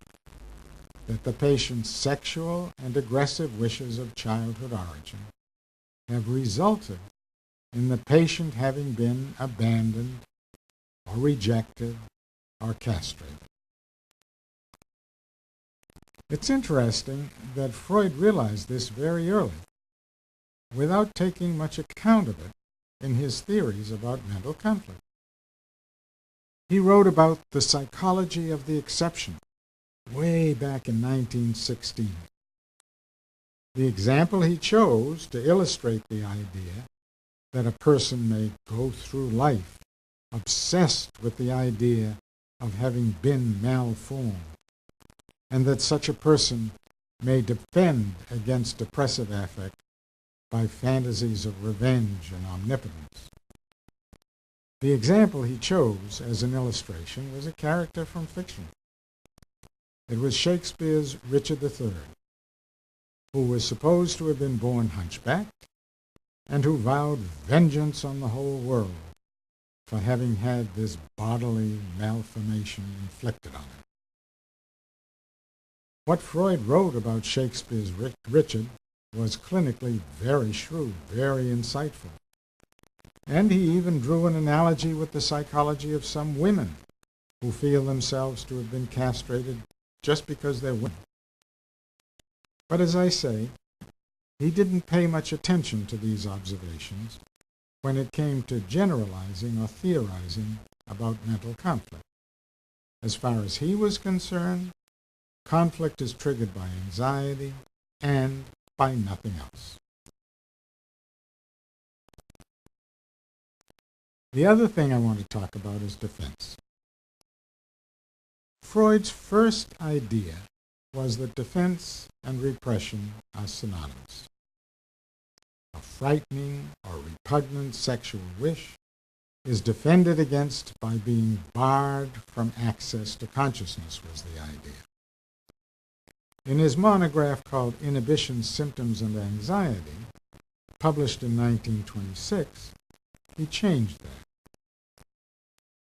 that the patient's sexual and aggressive wishes of childhood origin have resulted in the patient having been abandoned or rejected or castrated. It's interesting that Freud realized this very early, without taking much account of it in his theories about mental conflict. He wrote about the psychology of the exception way back in 1916. The example he chose to illustrate the idea that a person may go through life obsessed with the idea of having been malformed, and that such a person may defend against depressive affect by fantasies of revenge and omnipotence. The example he chose as an illustration was a character from fiction. It was Shakespeare's Richard III, who was supposed to have been born hunchbacked and who vowed vengeance on the whole world for having had this bodily malformation inflicted on him. What Freud wrote about Shakespeare's Richard was clinically very shrewd, very insightful. And he even drew an analogy with the psychology of some women who feel themselves to have been castrated just because they're women. But as I say, he didn't pay much attention to these observations when it came to generalizing or theorizing about mental conflict. As far as he was concerned, conflict is triggered by anxiety and by nothing else. The other thing I want to talk about is defense. Freud's first idea was that defense and repression are synonymous. A frightening or repugnant sexual wish is defended against by being barred from access to consciousness, was the idea. In his monograph called Inhibition, Symptoms, and Anxiety, published in 1926, he changed that.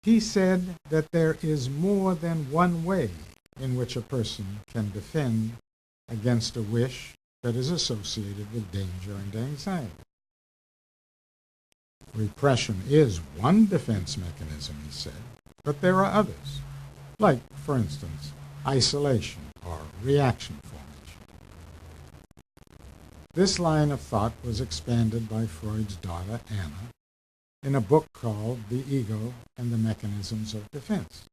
He said that there is more than one way in which a person can defend against a wish that is associated with danger and anxiety. Repression is one defense mechanism, he said, but there are others, like, for instance, isolation or reaction formation. This line of thought was expanded by Freud's daughter, Anna, in a book called The Ego and the Mechanisms of Defense.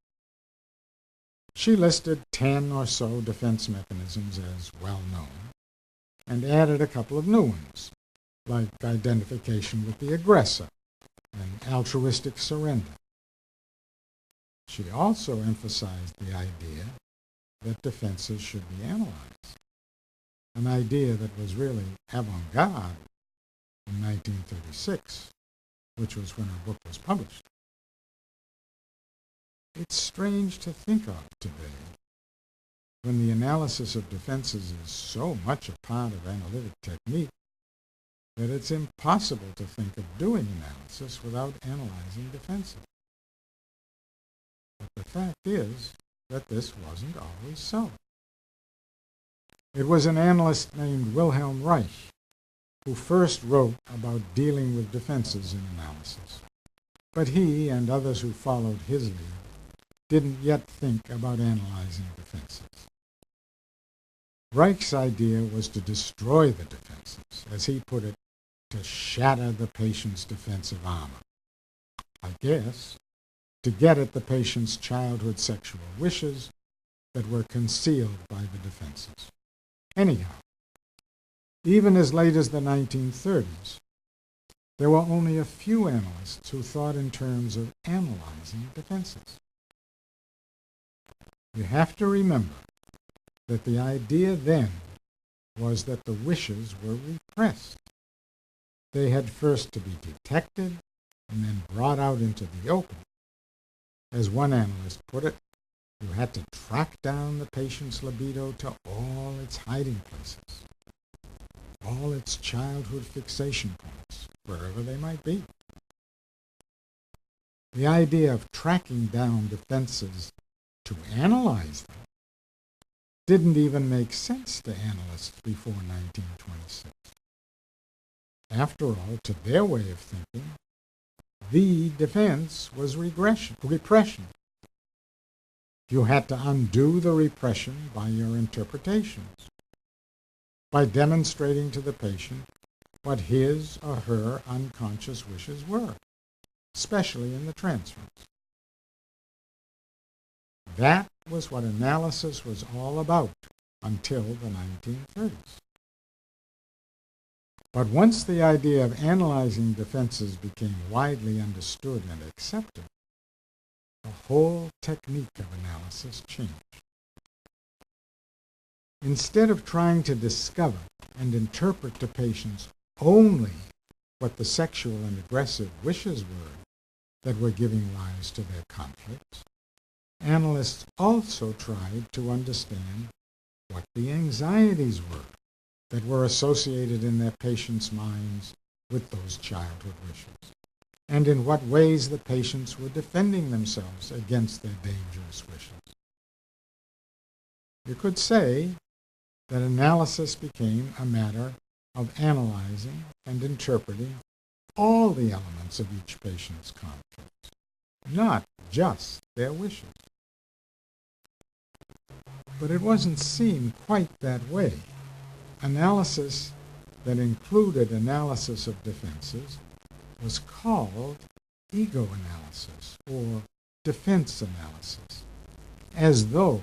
She listed 10 or so defense mechanisms as well known, and added a couple of new ones, like identification with the aggressor and altruistic surrender. She also emphasized the idea that defenses should be analyzed, an idea that was really avant-garde in 1936, which was when her book was published. It's strange to think of today, when the analysis of defenses is so much a part of analytic technique, that it's impossible to think of doing analysis without analyzing defenses. But the fact is that this wasn't always so. It was an analyst named Wilhelm Reich who first wrote about dealing with defenses in analysis. But he and others who followed his lead didn't yet think about analyzing defenses. Reich's idea was to destroy the defenses, as he put it, to shatter the patient's defensive armor. I guess, to get at the patient's childhood sexual wishes that were concealed by the defenses. Anyhow, even as late as the 1930s, there were only a few analysts who thought in terms of analyzing defenses. You have to remember that the idea then was that the wishes were repressed. They had first to be detected and then brought out into the open. As one analyst put it, you had to track down the patient's libido to all its hiding places, all its childhood fixation points, wherever they might be. The idea of tracking down defenses to analyze them didn't even make sense to analysts before 1926. After all, to their way of thinking, the defense was repression. You had to undo the repression by your interpretations, by demonstrating to the patient what his or her unconscious wishes were, especially in the transference. That was what analysis was all about until the 1930s. But once the idea of analyzing defenses became widely understood and accepted, the whole technique of analysis changed. Instead of trying to discover and interpret to patients only what the sexual and aggressive wishes were that were giving rise to their conflicts, analysts also tried to understand what the anxieties were that were associated in their patients' minds with those childhood wishes, and in what ways the patients were defending themselves against their dangerous wishes. You could say that analysis became a matter of analyzing and interpreting all the elements of each patient's conflicts, not just their wishes. But it wasn't seen quite that way. Analysis that included analysis of defenses was called ego analysis or defense analysis, as though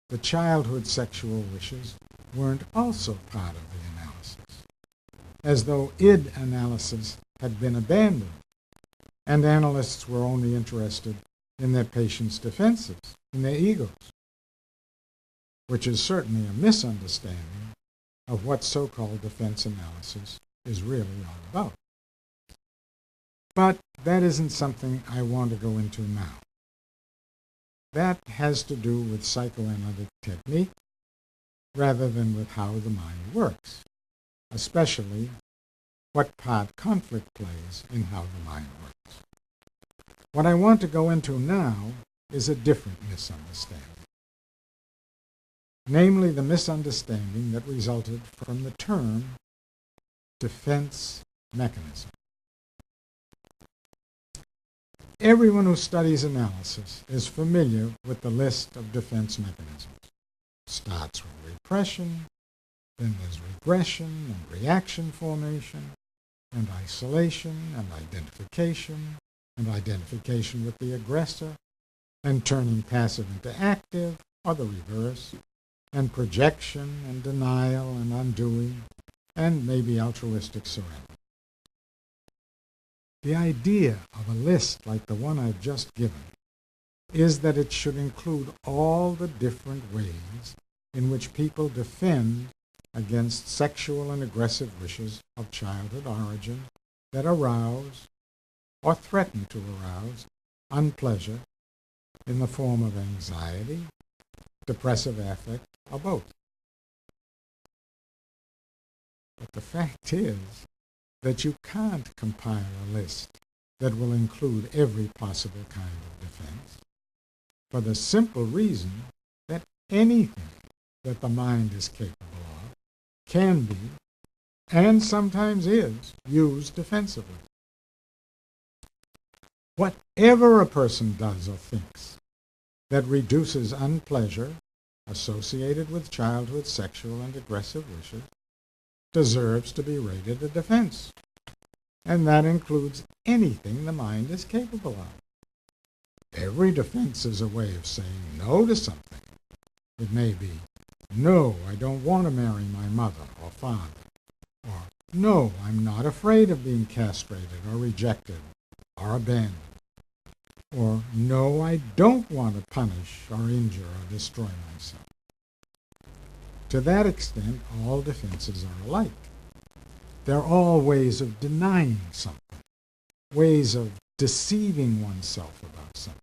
the childhood sexual wishes weren't also part of the analysis, as though id analysis had been abandoned, and analysts were only interested in their patients' defenses, in their egos, which is certainly a misunderstanding of what so-called defense analysis is really all about. But that isn't something I want to go into now. That has to do with psychoanalytic technique rather than with how the mind works, especially what part conflict plays in how the mind works. What I want to go into now is a different misunderstanding, namely the misunderstanding that resulted from the term defense mechanism. Everyone who studies analysis is familiar with the list of defense mechanisms. It starts with repression, then there's regression and reaction formation, and isolation and identification with the aggressor, and turning passive into active, or the reverse, and projection and denial and undoing, and maybe altruistic surrender. The idea of a list like the one I've just given is that it should include all the different ways in which people defend against sexual and aggressive wishes of childhood origin that arouse or threaten to arouse unpleasure in the form of anxiety, depressive affect, or both. But the fact is that you can't compile a list that will include every possible kind of defense, for the simple reason that anything that the mind is capable of can be, and sometimes is, used defensively. Whatever a person does or thinks that reduces unpleasure associated with childhood sexual and aggressive wishes deserves to be rated a defense, and that includes anything the mind is capable of. Every defense is a way of saying no to something. It may be, no, I don't want to marry my mother or father, or no, I'm not afraid of being castrated or rejected or abandoned, or no, I don't want to punish or injure or destroy myself. To that extent, all defenses are alike. They're all ways of denying something, ways of deceiving oneself about something.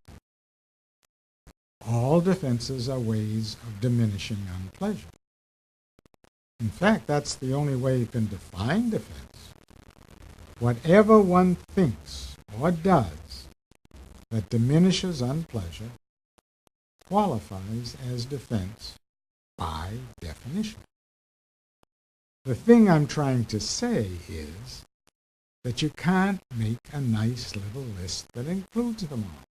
All defenses are ways of diminishing unpleasure. In fact, that's the only way you can define defense. Whatever one thinks or does that diminishes unpleasure qualifies as defense by definition. The thing I'm trying to say is that you can't make a nice little list that includes them all.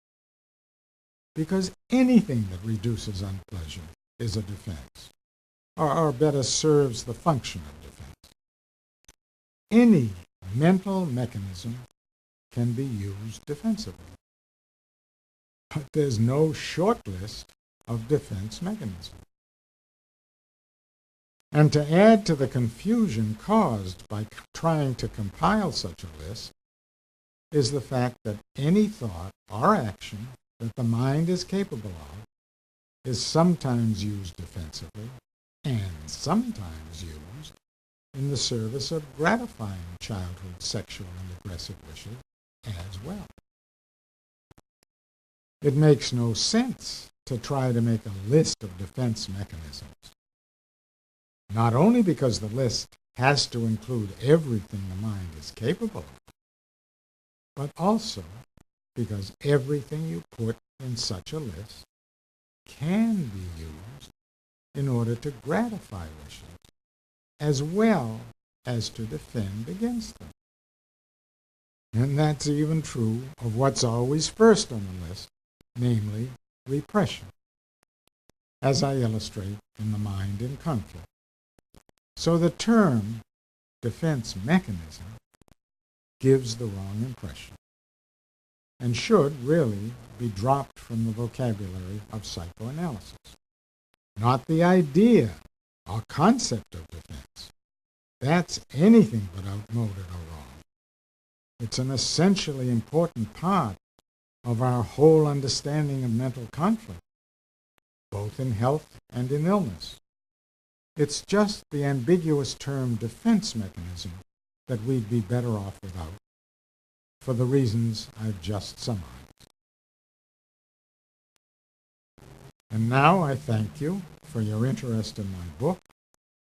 because anything that reduces unpleasure is a defense, or better serves the function of defense. Any mental mechanism can be used defensively, but there's no short list of defense mechanisms. And to add to the confusion caused by trying to compile such a list is the fact that any thought or action that the mind is capable of is sometimes used defensively and sometimes used in the service of gratifying childhood sexual and aggressive wishes as well. It makes no sense to try to make a list of defense mechanisms, not only because the list has to include everything the mind is capable of, but also because everything you put in such a list can be used in order to gratify wishes, as well as to defend against them. And that's even true of what's always first on the list, namely repression, as I illustrate in The Mind in Conflict. So the term defense mechanism gives the wrong impression and should really be dropped from the vocabulary of psychoanalysis. Not the idea or concept of defense. That's anything but outmoded or wrong. It's an essentially important part of our whole understanding of mental conflict, both in health and in illness. It's just the ambiguous term defense mechanism that we'd be better off without, for the reasons I've just summarized. And now I thank you for your interest in my book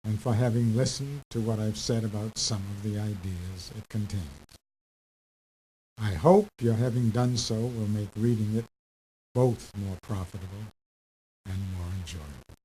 and for having listened to what I've said about some of the ideas it contains. I hope your having done so will make reading it both more profitable and more enjoyable.